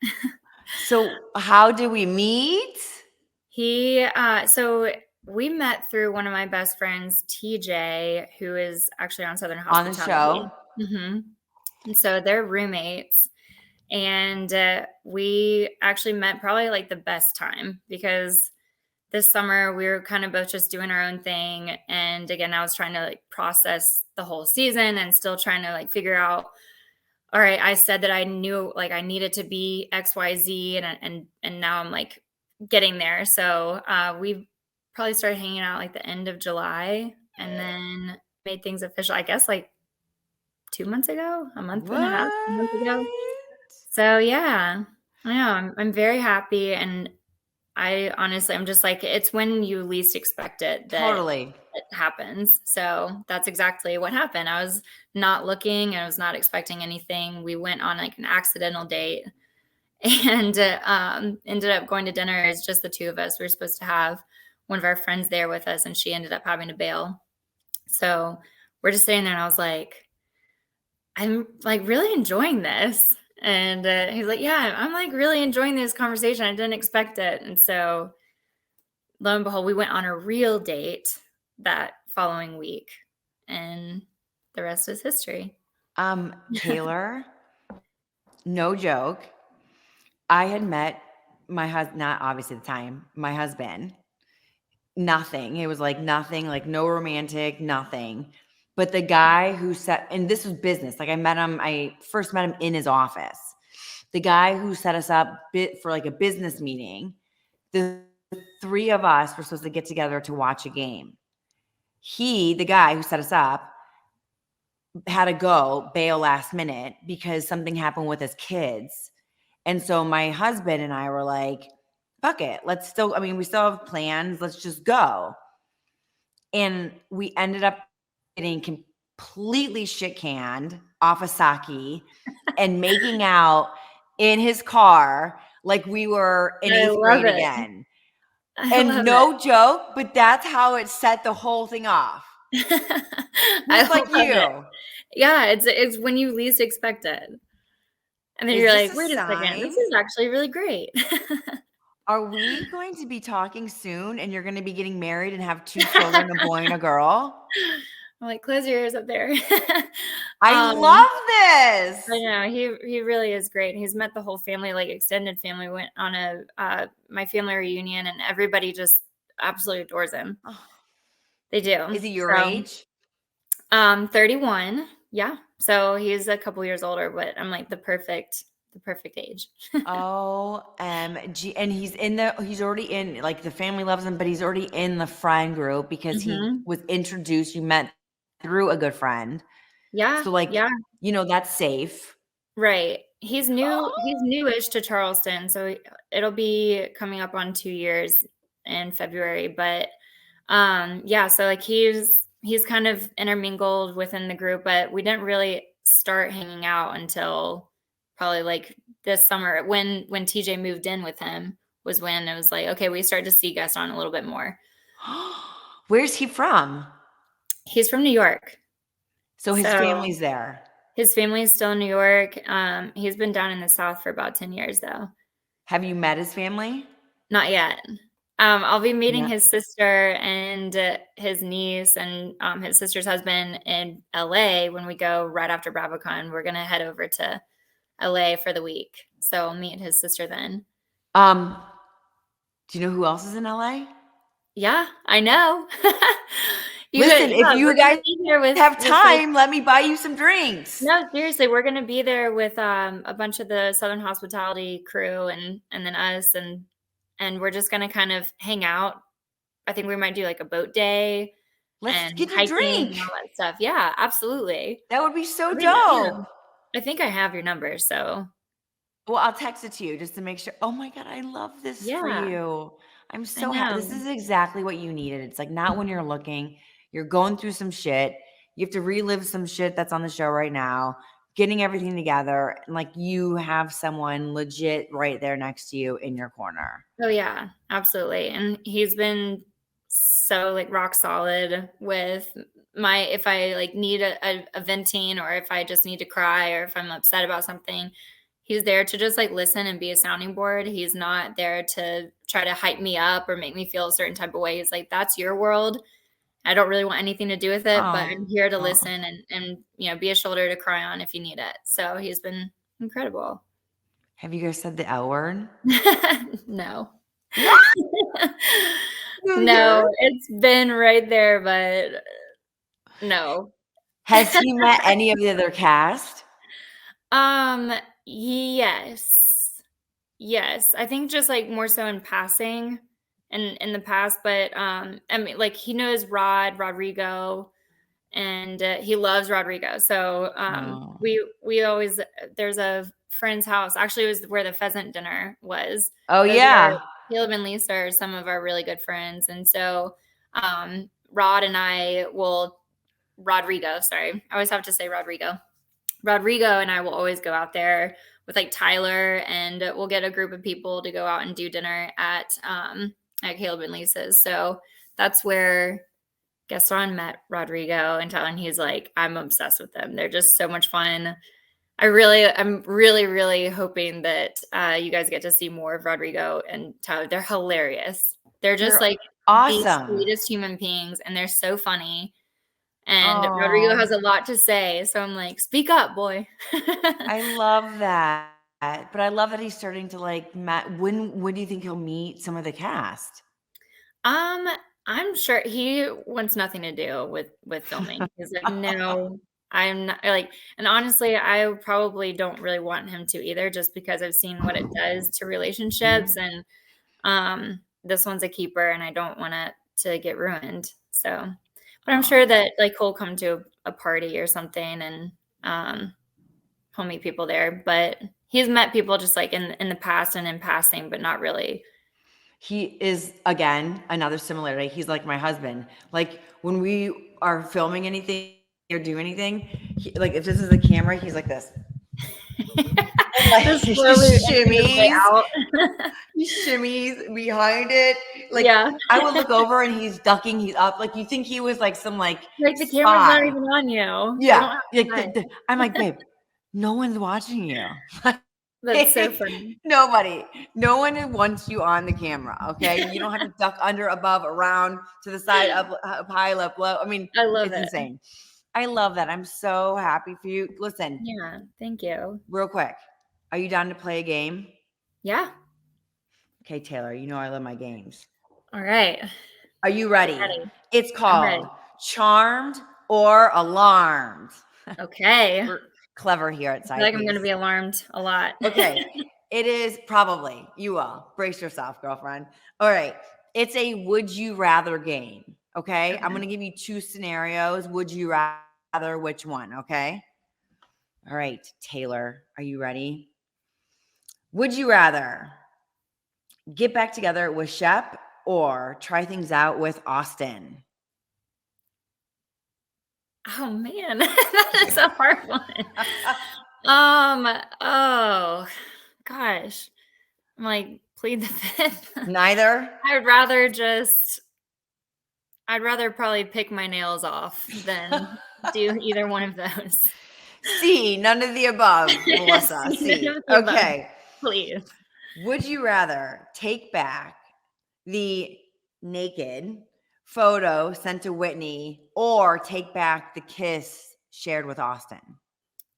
S2: So how did we meet?
S3: So we met through one of my best friends, TJ, who is actually on Southern Hospitality.
S2: On the show.
S3: Mm-hmm. And so they're roommates. And we actually met probably like the best time, because this summer we were kind of both just doing our own thing. And again, I was trying to like process the whole season and still trying to like figure out, all right, I said that I knew like I needed to be XYZ, and now I'm like getting there. So we probably started hanging out like the end of July, and then made things official, I guess, like 2 months ago, a month and a half, 2 months ago. So yeah, I know I'm very happy, and I honestly, I'm just like, it's when you least expect it that
S2: Totally.
S3: it happens. So that's exactly what happened. I was not looking, and I was not expecting anything. We went on like an accidental date, and ended up going to dinner as just the two of us. We were supposed to have one of our friends there with us, and she ended up having to bail. So we're just sitting there, and I was like, I'm like really enjoying this. And he's like, yeah, I'm like really enjoying this conversation. I didn't expect it. And so lo and behold, we went on a real date that following week, and the rest is history.
S2: Taylor, no joke. I had met my husband, not obviously at the time, my husband. Nothing. It was like nothing, like no romantic, nothing. But the guy who set, and this was business. Like I first met him in his office. The guy who set us up for like a business meeting, the 3 of us were supposed to get together to watch a game. The guy who set us up, had to bail last minute because something happened with his kids. And so my husband and I were like, fuck it. We still have plans. Let's just go. And we ended up getting completely shit canned off a sake and making out in his car like we were in 8th grade again. And no joke, but that's how it set the whole thing off. Just like you.
S3: Yeah, it's when you least expect it. And then you're like, wait a second, this is actually really great.
S2: Are we going to be talking soon and you're going to be getting married and have 2 children, a boy and a girl?
S3: I'm like, close your ears up there.
S2: I love this.
S3: I know, he really is great. He's met the whole family, like extended family. We went on my family reunion and everybody just absolutely adores him. They do.
S2: Is he your age?
S3: 31. Yeah. So he's a couple years older, but I'm like the perfect age.
S2: OMG. And he's already in, like, the family loves him, but he's already in the friend group because he was introduced, you met through a good friend.
S3: Yeah.
S2: So that's safe.
S3: Right. He's newish to Charleston. So it'll be coming up on 2 years in February, but so like he's kind of intermingled within the group, but we didn't really start hanging out until probably like this summer when TJ moved in with him was when it was like, okay, we started to see Gaston a little bit more.
S2: Where's he from?
S3: He's from New York.
S2: So his family's there.
S3: His family is still in New York. He's been down in the South for about 10 years though.
S2: Have you met his family?
S3: Not yet. I'll be meeting his sister and his niece and his sister's husband in LA when we go right after BravoCon. We're going to head over to LA for the week. So I'll meet his sister then.
S2: Do you know who else is in LA?
S3: Yeah, I know.
S2: Listen, if you guys have time, let me buy you some drinks.
S3: No, seriously, we're going to be there with a bunch of the Southern Hospitality crew and then us and we're just going to kind of hang out. I think we might do like a boat day.
S2: Let's get a drink.
S3: And all that stuff. Yeah, absolutely.
S2: That would be so dope.
S3: Yeah. I think I have your number, so.
S2: Well, I'll text it to you just to make sure. Oh my God, I love this for you. I'm so happy. This is exactly what you needed. It's like not when you're looking, you're going through some shit. You have to relive some shit that's on the show right now, getting everything together. And like you have someone legit right there next to you in your corner.
S3: Oh yeah, absolutely. And he's been so like rock solid with if I like need a venting or if I just need to cry or if I'm upset about something, he's there to just like listen and be a sounding board. He's not there to try to hype me up or make me feel a certain type of way. He's like, that's your world. I don't really want anything to do with it, but I'm here to listen and be a shoulder to cry on if you need it. So he's been incredible.
S2: Have you guys said the L word?
S3: No. No, it's been right there, but no.
S2: Has he met any of the other cast?
S3: Yes. I think just like more so in passing and in the past, but I mean, like he knows Rodrigo, and he loves Rodrigo. So we always there's a friend's house. Actually, it was where the pheasant dinner was.
S2: Oh yeah.
S3: Caleb and Lisa are some of our really good friends. And so Rod and I will Rodrigo, sorry. I always have to say Rodrigo. Rodrigo and I will always go out there with like Tyler, and we'll get a group of people to go out and do dinner at Caleb and Lisa's. So that's where Gaston met Rodrigo and he's like, I'm obsessed with them. They're just so much fun. I'm really, really hoping that you guys get to see more of Rodrigo and Tyler. They're hilarious. They're like
S2: awesome,
S3: the sweetest human beings, and they're so funny. And Rodrigo has a lot to say, so I'm like, speak up, boy.
S2: I love that, but I love that he's starting to like. When do you think he'll meet some of the cast?
S3: I'm sure he wants nothing to do with filming. He's like, no. I'm not like, and honestly, I probably don't really want him to either, just because I've seen what it does to relationships. And this one's a keeper and I don't want it to get ruined. So, but I'm sure that like he'll come to a party or something and he'll meet people there. But he's met people just like in the past and in passing, but not really.
S2: He is, again, another similarity. He's like my husband. Like when we are filming anything or do anything, like if this is the camera, he's like this. Like,
S3: Just
S2: he
S3: slowly
S2: shimmies.
S3: out.
S2: He shimmies behind it. Like
S3: Yeah.
S2: I would look over and he's ducking. He's up. Like you think he was like some like
S3: the camera's not even on you.
S2: Yeah. I'm like, babe, no one's watching you.
S3: That's so funny.
S2: Nobody. No one wants you on the camera. Okay. You don't have to duck under, above, around, to the side, up, high, left, low. I mean,
S3: I love
S2: it's
S3: it.
S2: insane. I love that. I'm so happy for you. Listen.
S3: Yeah. Thank you.
S2: Real quick. Are you down to play a game?
S3: Yeah.
S2: Okay, Taylor, you know I love my games.
S3: All right.
S2: Are you ready?
S3: Ready.
S2: It's called Charmed or Alarmed.
S3: Okay.
S2: We're clever here at Side
S3: I feel like I'm going to be alarmed a lot.
S2: Okay. It is probably. You will. Brace yourself, girlfriend. All right. It's a would you rather game. Okay. I'm going to give you 2 scenarios. Would you rather which one? Okay. All right. Taylor, are you ready? Would you rather get back together with Shep or try things out with Austin?
S3: Oh man, that is a hard one. Oh gosh. I'm like, plead the fifth.
S2: Neither?
S3: I'd rather probably pick my nails off than do either one of those.
S2: C, none of the above, Melissa. C. Okay.
S3: Please.
S2: Would you rather take back the naked photo sent to Whitney or take back the kiss shared with Austin?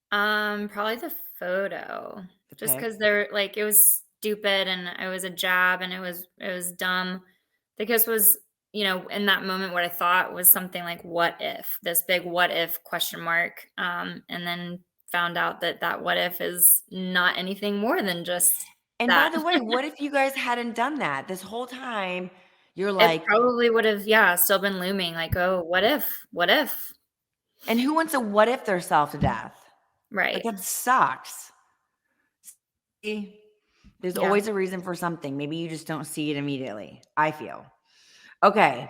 S3: Probably the photo. Just because they're like it was stupid and it was a jab and it was dumb. The kiss was, in that moment what I thought was something like what if, this big what if question mark. And then found out that what if is not anything more than just
S2: And
S3: that.
S2: by the way, what if you guys hadn't done that this whole time? You're like,
S3: it probably would have, still been looming. Like, oh, what if?
S2: And who wants to what if themselves to death?
S3: Right.
S2: Like that sucks. See, there's always a reason for something. Maybe you just don't see it immediately. I feel. Okay.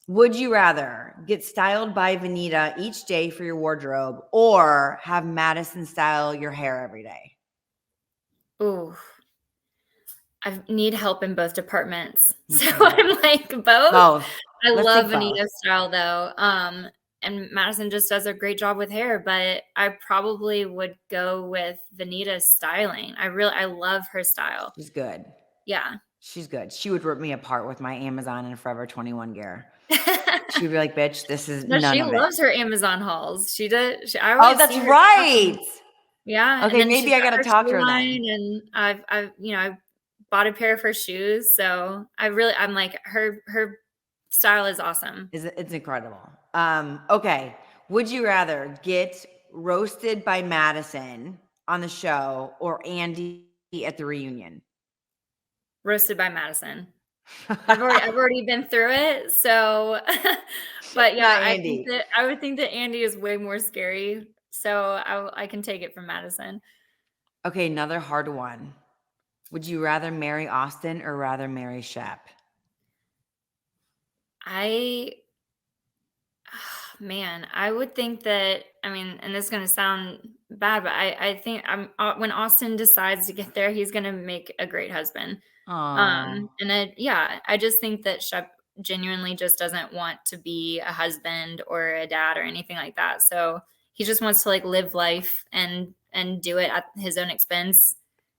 S2: Would you rather get styled by Vanita each day for your wardrobe or have Madison style your hair every day?
S3: Ooh. I need help in both departments. So I'm like, both. I love Vanita's style though. And Madison just does a great job with hair, but I probably would go with Vanita's styling. I love her style.
S2: She's good.
S3: Yeah.
S2: She's good. She would rip me apart with my Amazon and Forever 21 gear. She'd be like, bitch, this is none of it.
S3: She loves her Amazon hauls. She does.
S2: Oh, that's right.
S3: Yeah.
S2: Okay, maybe I got to talk to her then.
S3: And I bought a pair of her shoes. So I'm like, her style is awesome.
S2: It's incredible. Okay. Would you rather get roasted by Madison on the show or Andy at the reunion?
S3: Roasted by Madison. I've already been through it. So, but yeah, I would think that Andy is way more scary. So I can take it from Madison.
S2: Okay. Another hard one. Would you rather marry Austin or rather marry Shep?
S3: I would think that, and this is going to sound bad, but I think when Austin decides to get there, he's going to make a great husband.
S2: Aww.
S3: I just think that Shep genuinely just doesn't want to be a husband or a dad or anything like that. So he just wants to like live life and do it at his own expense.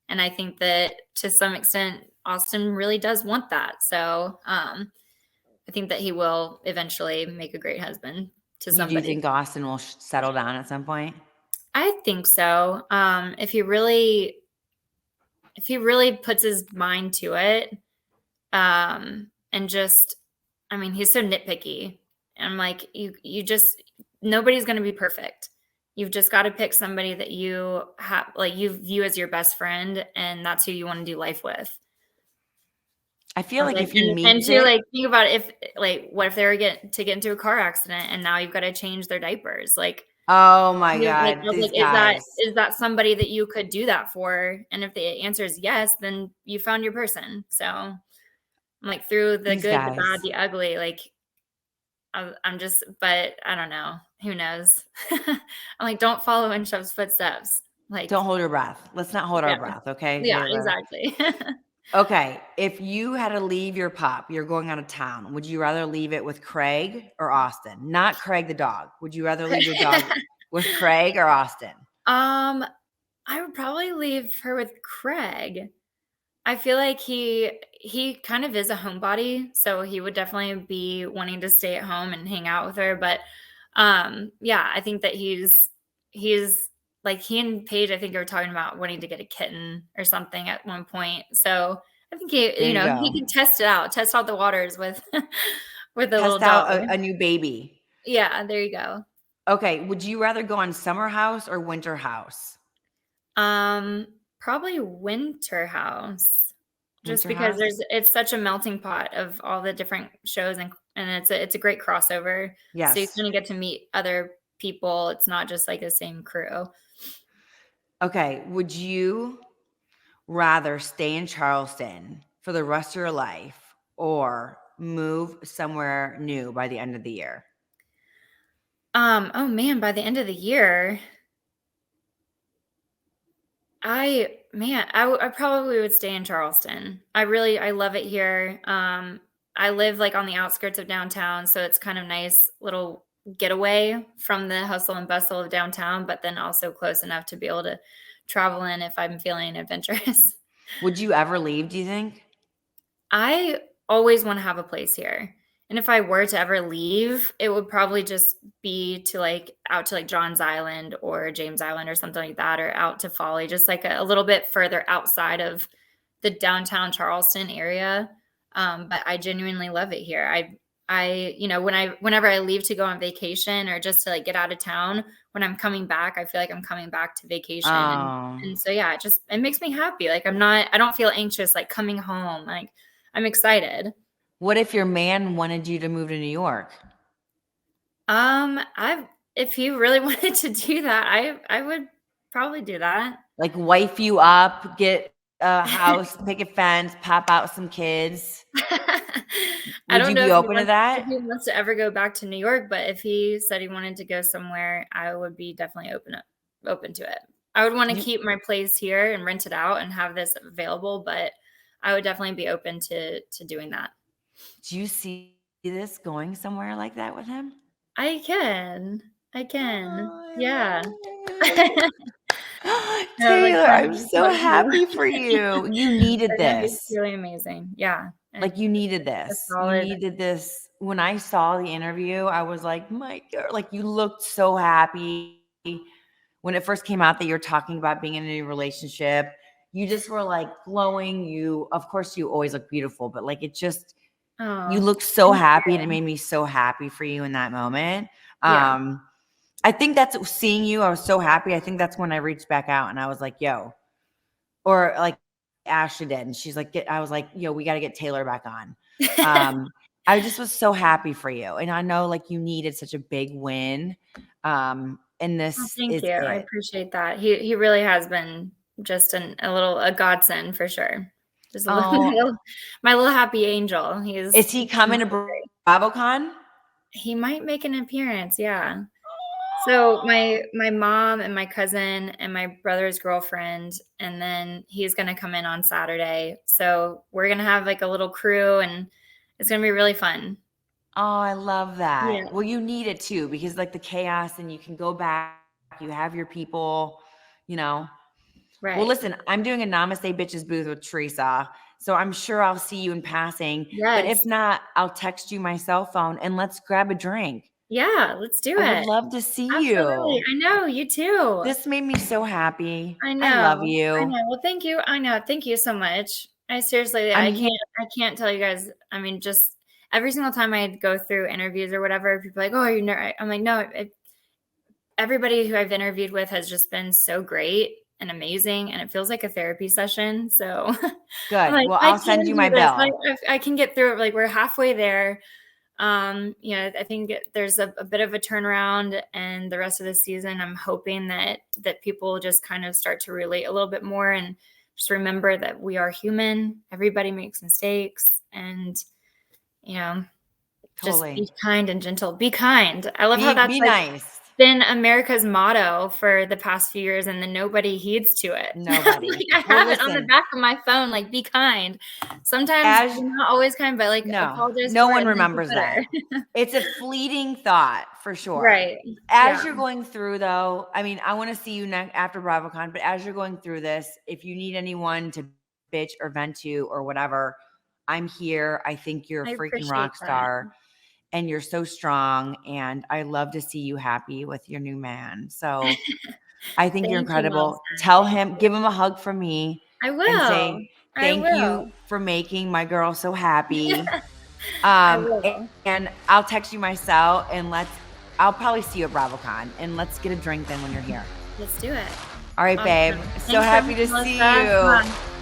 S3: And I think that to some extent, Austin really does want that. So, I think that he will eventually make a great husband to somebody.
S2: Do you think Austin will settle down at some point?
S3: I think so. If he really puts his mind to it, and just, he's so nitpicky. And I'm like, you just, nobody's going to be perfect. You've just got to pick somebody that you have, like you view as your best friend, and that's who you want to do life with.
S2: I feel like if you
S3: and
S2: meet
S3: to
S2: it,
S3: like think about it, if like what if they were get into a car accident and now you've got to change their diapers? Like,
S2: oh my
S3: like,
S2: God,
S3: I was
S2: these
S3: like,
S2: guys.
S3: is that somebody that you could do that for? And if the answer is yes, then you found your person. So I'm like, through the
S2: These
S3: good, the
S2: guys.
S3: bad, the ugly, like I'm just, but I don't know. Who knows? I'm like, don't follow in Chef's footsteps. Like,
S2: Don't hold your breath. Let's not hold our
S3: yeah,
S2: breath, okay,
S3: yeah,
S2: Taylor?
S3: exactly.
S2: Okay, if you had to leave your pup, you're going out of town, would you rather leave it with Craig or Austin? Not Craig the dog. Would you rather leave your dog with Craig or Austin?
S3: I would probably leave her with Craig. I feel like he kind of is a homebody, so he would definitely be wanting to stay at home and hang out with her. But yeah, I think that he's like, he and Paige, I think, are talking about wanting to get a kitten or something at one point. So I think
S2: There you
S3: he
S2: go.
S3: can test out the waters with with a little
S2: Test
S3: dog.
S2: out a new baby.
S3: Yeah, there you go.
S2: Okay, would you rather go on summer house or winter house?
S3: Probably Winter House, just
S2: Winter
S3: because
S2: house?
S3: it's such a melting pot of all the different shows, and it's a great crossover. So you
S2: Yes.
S3: kind of get to meet other people. It's not just like the same crew.
S2: Okay, would you rather stay in Charleston for the rest of your life or move somewhere new by the end of the year?
S3: Oh man, by the end of the year, I probably would stay in Charleston. I love it here. I live like on the outskirts of downtown, so it's kind of nice little getaway from the hustle and bustle of downtown, but then also close enough to be able to travel in if I'm feeling adventurous.
S2: Would you ever leave, do you think?
S3: I always want to have a place here. And if I were to ever leave, it would probably just be to like out to like John's Island or James Island or something like that, or out to Folly, just like a little bit further outside of the downtown Charleston area. But I genuinely love it here. Whenever I leave to go on vacation or just to like get out of town, when I'm coming back, I feel like I'm coming back to vacation.
S2: Oh,
S3: And so, yeah, it makes me happy. Like I don't feel anxious, like coming home. Like I'm excited.
S2: what if your man wanted you to move to New York?
S3: If he really wanted to do that, I would probably do that.
S2: Like wife you up, get a house, pick a fence, pop out some kids.
S3: I
S2: Would
S3: don't
S2: you
S3: know
S2: be open to
S3: if
S2: that?
S3: he wants to ever go back to New York, but if he said he wanted to go somewhere, I would be definitely open to it. I would want to
S2: You,
S3: keep my place here and rent it out and have this available, but I would definitely be open to doing that.
S2: do you see this going somewhere like that with him?
S3: I can.
S2: Oh,
S3: Yeah.
S2: I love it. Taylor, I'm so happy for you. You needed
S3: It's
S2: this.
S3: really amazing. Yeah.
S2: Like you needed
S3: A
S2: this. You
S3: solid.
S2: needed this. When I saw the interview, I was like, my God, like you looked so happy. When it first came out that you're talking about being in a new relationship, you just were like glowing. You, of course, you always look beautiful, but like it just, you
S3: Oh,
S2: looked so
S3: thank
S2: happy and it
S3: you.
S2: made me so happy for you in that moment.
S3: Yeah.
S2: I think that's seeing you. I was so happy. I think that's when I reached back out and I was like, yo, or like Ashley did. And she's like, I was like, yo, we got to get Taylor back on. I just was so happy for you. And I know like you needed such a big win. And
S3: Oh,
S2: this
S3: thank
S2: is
S3: you. I
S2: it.
S3: appreciate that. He really has been just a godsend for sure. Just a little,
S2: Oh,
S3: my little happy angel.
S2: is he coming to BravoCon?
S3: He might make an appearance. Yeah. So my mom and my cousin and my brother's girlfriend, and then he's gonna come in on Saturday. So we're gonna have like a little crew, and it's gonna be really fun.
S2: Oh, I love that.
S3: Yeah.
S2: Well, you need it too, because like the chaos and you can go back, you have your people, you know. Well,
S3: Right.
S2: listen, I'm doing a Namaste Bitches booth with Teresa. So I'm sure I'll see you in passing. But if
S3: Yes.
S2: not, I'll text you my cell phone and let's grab a drink.
S3: Yeah. Let's do
S2: I would
S3: it.
S2: love to see
S3: Absolutely.
S2: you.
S3: I know, you too.
S2: This made me so happy.
S3: I
S2: I love
S3: know. I
S2: you.
S3: know. Well, thank you. I know. Thank you so much. I seriously,
S2: I'm here.
S3: I can't tell you guys. I mean, just every single time I go through interviews or whatever, people are like, "Oh, I'm like, no." Everybody who I've interviewed with has just been so great, and amazing, and it feels like a therapy session. So
S2: Good.
S3: I'm like,
S2: Well,
S3: I
S2: I'll send
S3: can
S2: you
S3: do
S2: my
S3: this.
S2: bill.
S3: I can get through it. Like, we're halfway there. I think there's a bit of a turnaround, and the rest of the season, I'm hoping that people just kind of start to relate a little bit more and just remember that we are human. Everybody makes mistakes, and
S2: Totally.
S3: just be kind and gentle. Be kind. I love how that's
S2: be
S3: like
S2: nice.
S3: been America's motto for the past few years, and then nobody heeds to it.
S2: Nobody.
S3: Like, I have it on the back of my phone, like, be kind. Sometimes you're not always kind, but like, apologize.
S2: No
S3: for
S2: one
S3: it
S2: remembers that. It's a fleeting thought for sure.
S3: Right.
S2: As you're going through, though, I mean, I want to see you after BravoCon, but as you're going through this, if you need anyone to bitch or vent to or whatever, I'm here. I think you're a freaking rock star. And you're so strong, and I love to see you happy with your new man. So I think you're incredible. Tell him, give him a hug from me.
S3: I will.
S2: And say thank you for making my girl so happy. And I'll text you my cell, and I'll probably see you at BravoCon, and let's get a drink then when you're here.
S3: Let's do it.
S2: All right, babe. So happy to see you.